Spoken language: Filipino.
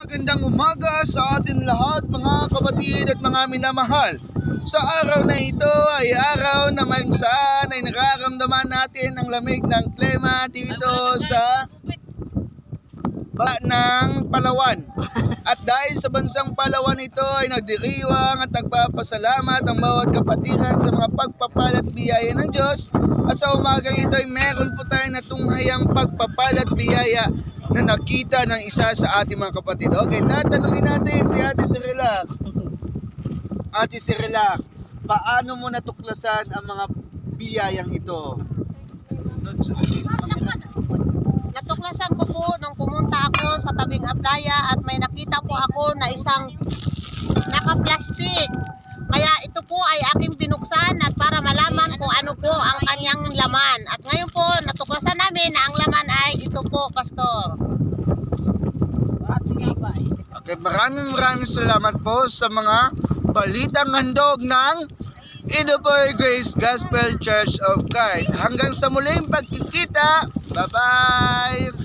Magandang umaga sa atin lahat mga kapatid at mga minamahal. Sa araw na ito ay araw naman saan ay nararamdaman natin ang lamig ng klima dito sa ng Palawan. At dahil sa bansang Palawan ito ay nagdiriwang at nagpapasalamat ang bawat kapatiran sa mga pagpapalat biyaya ng Diyos. At sa umagang ito ay meron po tayo na tunghayang pagpapalat biyaya na nakita ng isa sa ating mga kapatid. Okay, tatanungin natin si Ate Cirila. Ate Cirila, paano mo natuklasan ang mga biyayang ito? Natuklasan ko po nung pumunta ako sa tabing playa at may nakita po ako na isang naka-plastic. Kaya ito po ay aking binuksan at para malaman kung ano po ang kanyang laman. At ngayon po natuklasan namin na ang laman ay ito po, Pastor. Okay, maraming salamat po sa mga balitang handog ng Iloboy Grace Gospel Church of God. Hanggang sa muling pagkikita, bye-bye!